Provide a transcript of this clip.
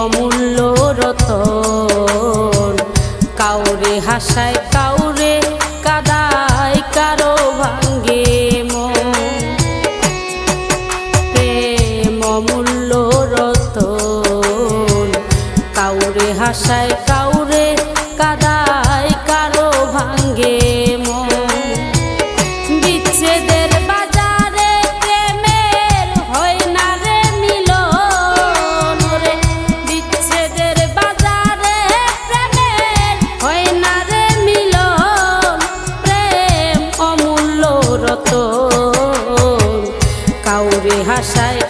অমূল্য রতন, কাউরে হাসায় কাউরে কাদায়, কারো ভাঙ্গে মন। প্রেম অমূল্য রতন, কাউরে হাসায় কাউরে কাদায়, কারো ভাঙ্গে মন। বিচ্ছেদের বাজারে প্রেমের হয় না রে মিলন, রে বিচ্ছেদের বাজারে প্রেমের হয় না রে মিলন। প্রেম অমূল্য রতন, কাউরে হাসায়